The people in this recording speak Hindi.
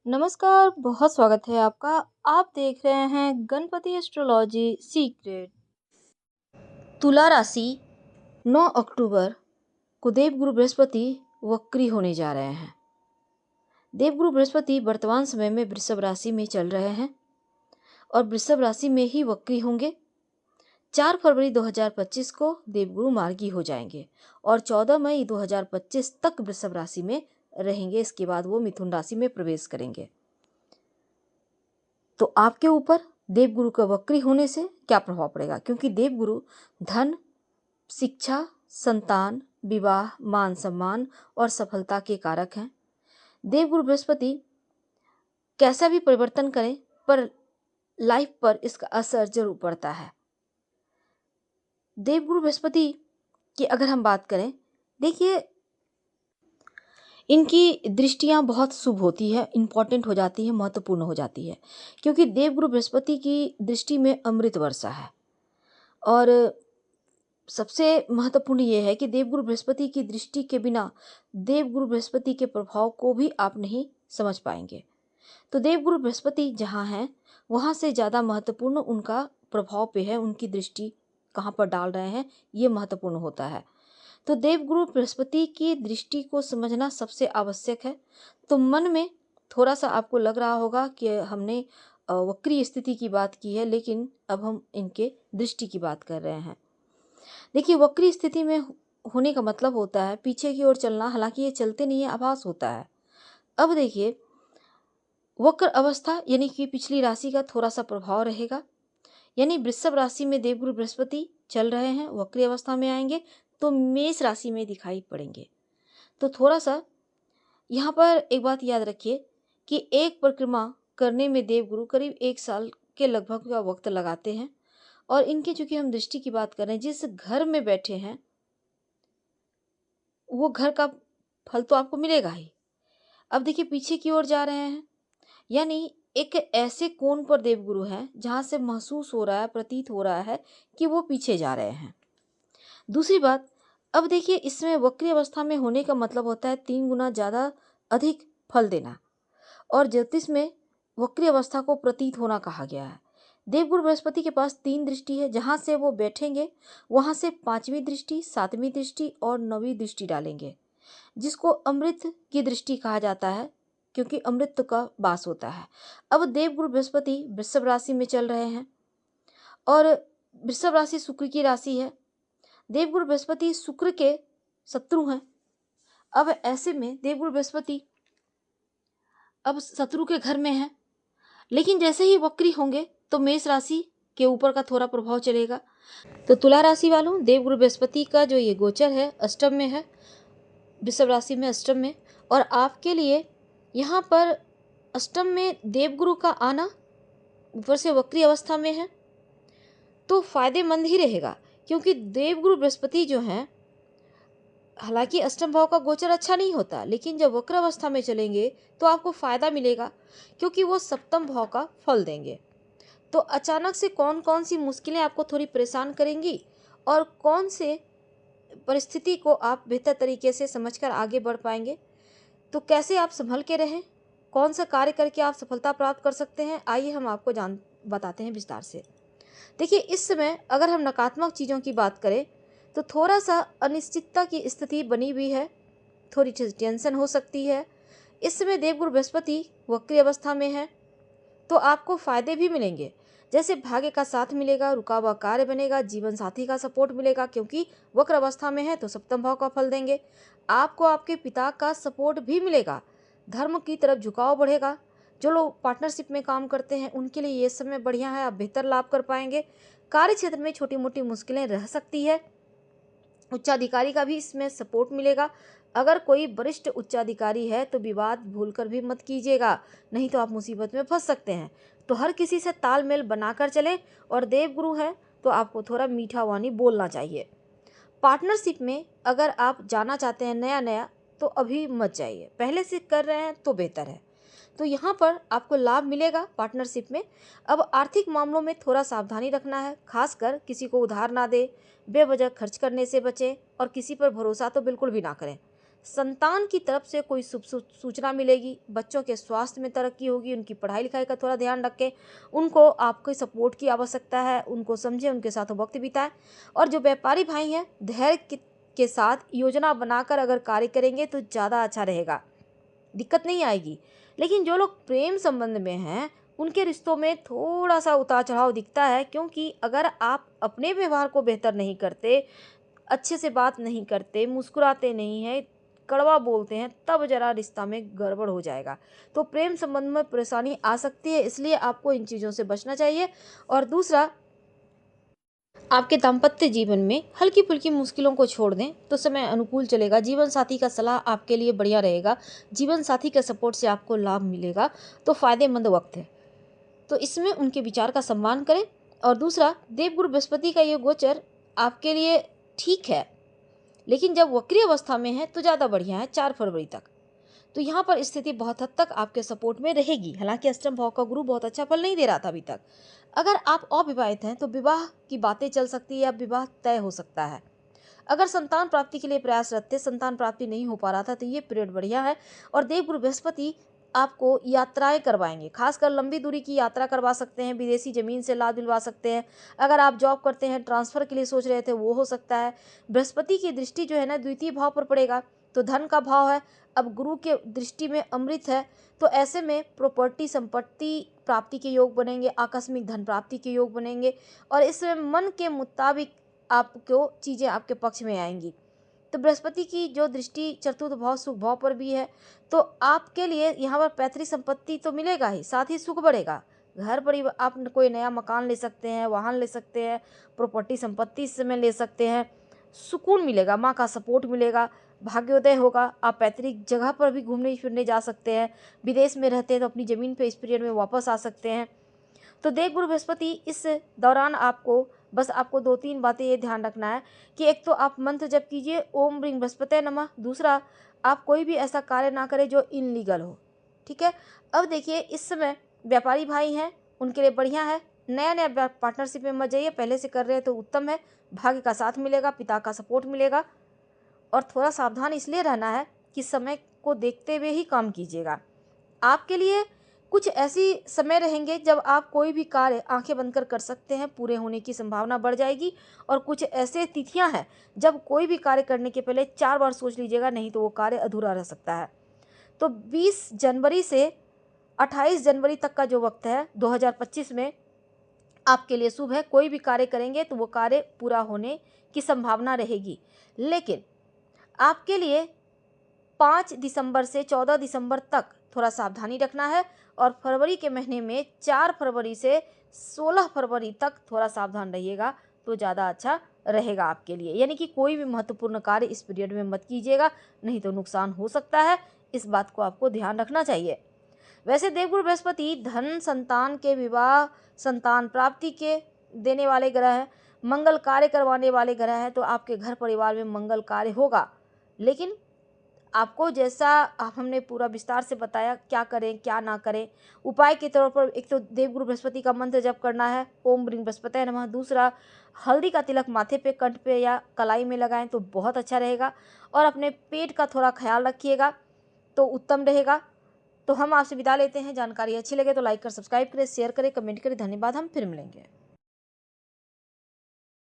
नमस्कार, बहुत स्वागत है आपका। आप देख रहे हैं गणपति एस्ट्रोलॉजी सीक्रेट। तुला राशि 9 अक्टूबर को देवगुरु बृहस्पति वक्री होने जा रहे हैं। देवगुरु बृहस्पति वर्तमान समय में वृषभ राशि में चल रहे हैं और वृषभ राशि में ही वक्री होंगे। 4 फरवरी 2025 को देवगुरु मार्गी हो जाएंगे और 14 मई 2025 तक वृषभ राशि में रहेंगे। इसके बाद वो मिथुन राशि में प्रवेश करेंगे। तो आपके ऊपर देवगुरु का वक्री होने से क्या प्रभाव पड़ेगा, क्योंकि देवगुरु धन, शिक्षा, संतान, विवाह, मान सम्मान और सफलता के कारक हैं। देवगुरु बृहस्पति कैसा भी परिवर्तन करें पर लाइफ पर इसका असर जरूर पड़ता है। देवगुरु बृहस्पति की अगर हम बात करें, देखिए इनकी दृष्टियां बहुत शुभ होती है, इंपॉर्टेंट हो जाती है, महत्वपूर्ण हो जाती है, क्योंकि देवगुरु बृहस्पति की दृष्टि में अमृत वर्षा है। और सबसे महत्वपूर्ण ये है कि देवगुरु बृहस्पति की दृष्टि के बिना देवगुरु बृहस्पति के प्रभाव को भी आप नहीं समझ पाएंगे। तो देवगुरु बृहस्पति जहाँ हैं वहाँ से ज़्यादा महत्वपूर्ण उनका प्रभाव पे है, उनकी दृष्टि कहाँ पर डाल रहे हैं ये महत्वपूर्ण होता है। तो देवगुरु बृहस्पति की दृष्टि को समझना सबसे आवश्यक है। तो मन में थोड़ा सा आपको लग रहा होगा कि हमने वक्री स्थिति की बात की है, लेकिन अब हम इनके दृष्टि की बात कर रहे हैं। देखिए, वक्री स्थिति में होने का मतलब होता है पीछे की ओर चलना, हालांकि ये चलते नहीं है, आभास होता है। अब देखिए, वक्र अवस्था यानी कि पिछली राशि का थोड़ा सा प्रभाव रहेगा। यानी वृषभ राशि में देवगुरु बृहस्पति चल रहे हैं, वक्री अवस्था में आएंगे तो मेष राशि में दिखाई पड़ेंगे। तो थोड़ा सा यहाँ पर एक बात याद रखिए कि एक परिक्रमा करने में देवगुरु करीब 1 साल के लगभग का वक्त लगाते हैं। और इनकी चूंकि हम दृष्टि की बात कर रहे हैं, जिस घर में बैठे हैं वो घर का फल तो आपको मिलेगा ही। अब देखिए, पीछे की ओर जा रहे हैं, यानी एक ऐसे कोण पर देवगुरु हैं जहां से महसूस हो रहा है, प्रतीत हो रहा है कि वो पीछे जा रहे हैं। दूसरी बात, अब देखिए इसमें वक्री अवस्था में होने का मतलब होता है 3 गुना ज़्यादा अधिक फल देना। और ज्योतिष में वक्री अवस्था को प्रतीत होना कहा गया है। देवगुरु बृहस्पति के पास 3 दृष्टि है, जहाँ से वो बैठेंगे वहाँ से 5वीं दृष्टि, 7वीं दृष्टि और 9वीं दृष्टि डालेंगे, जिसको अमृत की दृष्टि कहा जाता है, क्योंकि अमृत का वास होता है। अब देवगुरु बृहस्पति वृषभ राशि में चल रहे हैं और वृषभ राशि शुक्र की राशि है। देवगुरु बृहस्पति शुक्र के शत्रु हैं। अब ऐसे में देवगुरु बृहस्पति अब शत्रु के घर में है, लेकिन जैसे ही वक्री होंगे तो मेष राशि के ऊपर का थोड़ा प्रभाव चलेगा। तो तुला राशि वालों, देवगुरु बृहस्पति का जो ये गोचर है अष्टम में है, वृषभ राशि में अष्टम में, और आपके लिए यहाँ पर अष्टम में देवगुरु का आना ऊपर से वक्री अवस्था में है तो फायदेमंद ही रहेगा, क्योंकि देवगुरु बृहस्पति जो हैं, हालांकि अष्टम भाव का गोचर अच्छा नहीं होता, लेकिन जब वक्र अवस्था में चलेंगे तो आपको फायदा मिलेगा, क्योंकि वो सप्तम भाव का फल देंगे। तो अचानक से कौन कौन सी मुश्किलें आपको थोड़ी परेशान करेंगी और कौन से परिस्थिति को आप बेहतर तरीके से समझकर आगे बढ़ पाएंगे, तो कैसे आप संभल के रहें, कौन सा कार्य करके आप सफलता प्राप्त कर सकते हैं, आइए हम आपको बताते हैं विस्तार से। देखिए, इस समय अगर हम नकारात्मक चीज़ों की बात करें तो थोड़ा सा अनिश्चितता की स्थिति बनी हुई है, थोड़ी टेंशन हो सकती है। इस समय देवगुरु बृहस्पति वक्री अवस्था में है तो आपको फायदे भी मिलेंगे, जैसे भाग्य का साथ मिलेगा, रुका हुआ कार्य बनेगा, जीवन साथी का सपोर्ट मिलेगा, क्योंकि वक्र अवस्था में है तो सप्तम भाव का फल देंगे। आपको आपके पिता का सपोर्ट भी मिलेगा, धर्म की तरफ झुकाव बढ़ेगा। जो लोग पार्टनरशिप में काम करते हैं उनके लिए ये समय बढ़िया है, आप बेहतर लाभ कर पाएंगे। कार्य क्षेत्र में छोटी मोटी मुश्किलें रह सकती है, उच्चाधिकारी का भी इसमें सपोर्ट मिलेगा। अगर कोई वरिष्ठ उच्चाधिकारी है तो विवाद भूलकर भी मत कीजिएगा, नहीं तो आप मुसीबत में फंस सकते हैं। तो हर किसी से तालमेल बनाकर चलें, और देवगुरु है तो आपको थोड़ा मीठा वाणी बोलना चाहिए। पार्टनरशिप में अगर आप जाना चाहते हैं नया नया तो अभी मत जाइए, पहले से कर रहे हैं तो बेहतर है। तो यहाँ पर आपको लाभ मिलेगा पार्टनरशिप में। अब आर्थिक मामलों में थोड़ा सावधानी रखना है, खासकर किसी को उधार ना दे, बेवजह खर्च करने से बचें और किसी पर भरोसा तो बिल्कुल भी ना करें। संतान की तरफ से कोई शुभ सूचना मिलेगी, बच्चों के स्वास्थ्य में तरक्की होगी, उनकी पढ़ाई लिखाई का थोड़ा ध्यान रखें, उनको आपके सपोर्ट की आवश्यकता है, उनको समझें, उनके साथ वक्त बिताएं। और जो व्यापारी भाई हैं, धैर्य के साथ योजना बनाकर अगर कार्य करेंगे तो ज़्यादा अच्छा रहेगा, दिक्कत नहीं आएगी। लेकिन जो लोग प्रेम संबंध में हैं, उनके रिश्तों में थोड़ा सा उतार चढ़ाव दिखता है, क्योंकि अगर आप अपने व्यवहार को बेहतर नहीं करते, अच्छे से बात नहीं करते, मुस्कुराते नहीं हैं, कड़वा बोलते हैं, तब जरा रिश्ता में गड़बड़ हो जाएगा। तो प्रेम संबंध में परेशानी आ सकती है, इसलिए आपको इन चीज़ों से बचना चाहिए। और दूसरा, आपके दाम्पत्य जीवन में हल्की फुल्की मुश्किलों को छोड़ दें तो समय अनुकूल चलेगा। जीवन साथी का सलाह आपके लिए बढ़िया रहेगा, जीवन साथी के सपोर्ट से आपको लाभ मिलेगा, तो फायदेमंद वक्त है, तो इसमें उनके विचार का सम्मान करें। और दूसरा, देवगुरु बृहस्पति का ये गोचर आपके लिए ठीक है, लेकिन जब वक्री अवस्था में है तो ज़्यादा बढ़िया है, 4 फरवरी तक। तो यहाँ पर स्थिति बहुत हद तक आपके सपोर्ट में रहेगी। हालांकि अष्टम भाव का गुरु बहुत अच्छा फल नहीं दे रहा था अभी तक। अगर आप अविवाहित हैं तो विवाह की बातें चल सकती है या विवाह तय हो सकता है। अगर संतान प्राप्ति के लिए प्रयासरत थे, संतान प्राप्ति नहीं हो पा रहा था, तो ये पीरियड बढ़िया है। और देवगुरु बृहस्पति आपको यात्राएं करवाएंगे, खासकर लंबी दूरी की यात्रा करवा सकते हैं, विदेशी जमीन से लाभ दिलवा सकते हैं। अगर आप जॉब करते हैं, ट्रांसफर के लिए सोच रहे थे, वो हो सकता है। बृहस्पति की दृष्टि जो है ना, द्वितीय भाव पर पड़ेगा, तो धन का भाव है। अब गुरु के दृष्टि में अमृत है, तो ऐसे में प्रॉपर्टी संपत्ति प्राप्ति के योग बनेंगे, आकस्मिक धन प्राप्ति के योग बनेंगे, और इसमें मन के मुताबिक आपको चीज़ें आपके पक्ष में आएंगी। तो बृहस्पति की जो दृष्टि चतुर्थ भाव सुख भाव पर भी है, तो आपके लिए यहाँ पर पैतृक संपत्ति तो मिलेगा ही, साथ ही सुख बढ़ेगा। घर परिवार, आप कोई नया मकान ले सकते हैं, वाहन ले सकते हैं, प्रॉपर्टी संपत्ति इस समय ले सकते हैं, सुकून मिलेगा, माँ का सपोर्ट मिलेगा, भाग्योदय होगा। आप पैतृक जगह पर भी घूमने फिरने जा सकते हैं, विदेश में रहते हैं तो अपनी ज़मीन पे इस पीरियड में वापस आ सकते हैं। तो देवगुरु बृहस्पति इस दौरान आपको 2-3 बातें ये ध्यान रखना है कि एक तो आप मंत्र जप कीजिए, ओम ह्रीं बृहस्पते नमः। दूसरा, आप कोई भी ऐसा कार्य ना करें जो इनलीगल हो, ठीक है। अब देखिए, इस समय व्यापारी भाई हैं, उनके लिए बढ़िया है। नया नया पार्टनरशिप में मत जाइए, पहले से कर रहे हैं तो उत्तम है, भाग्य का साथ मिलेगा, पिता का सपोर्ट मिलेगा। और थोड़ा सावधान इसलिए रहना है कि समय को देखते हुए ही काम कीजिएगा। आपके लिए कुछ ऐसी समय रहेंगे जब आप कोई भी कार्य आंखें बंद कर सकते हैं, पूरे होने की संभावना बढ़ जाएगी। और कुछ ऐसे तिथियां हैं जब कोई भी कार्य करने के पहले 4 बार सोच लीजिएगा, नहीं तो वो कार्य अधूरा रह सकता है। तो 20 जनवरी से 28 जनवरी तक का जो वक्त है 2025 में आपके लिए शुभ है। कोई भी कार्य करेंगे तो वो कार्य पूरा होने की संभावना रहेगी। लेकिन आपके लिए 5 दिसंबर से 14 दिसंबर तक थोड़ा सावधानी रखना है, और फरवरी के महीने में 4 फरवरी से 16 फरवरी तक थोड़ा सावधान रहिएगा, तो ज़्यादा अच्छा रहेगा आपके लिए। यानी कि कोई भी महत्वपूर्ण कार्य इस पीरियड में मत कीजिएगा, नहीं तो नुकसान हो सकता है। इस बात को आपको ध्यान रखना चाहिए। वैसे देवगुरु बृहस्पति धन, संतान के विवाह, संतान प्राप्ति के देने वाले ग्रह हैं, मंगल कार्य करवाने वाले ग्रह हैं, तो आपके घर परिवार में मंगल कार्य होगा। लेकिन आपको जैसा हमने पूरा विस्तार से बताया, क्या करें क्या ना करें, उपाय के तौर पर एक तो देवगुरु बृहस्पति का मंत्र जप करना है, ओम ह्रीं बृहस्पते नमः। दूसरा, हल्दी का तिलक माथे पे, कंठ पे या कलाई में लगाएं तो बहुत अच्छा रहेगा। और अपने पेट का थोड़ा ख्याल रखिएगा तो उत्तम रहेगा। तो हम आपसे विदा लेते हैं। जानकारी अच्छी लगे तो लाइक कर सब्सक्राइब करें, शेयर करें, कमेंट करें। धन्यवाद। हम फिर मिलेंगे।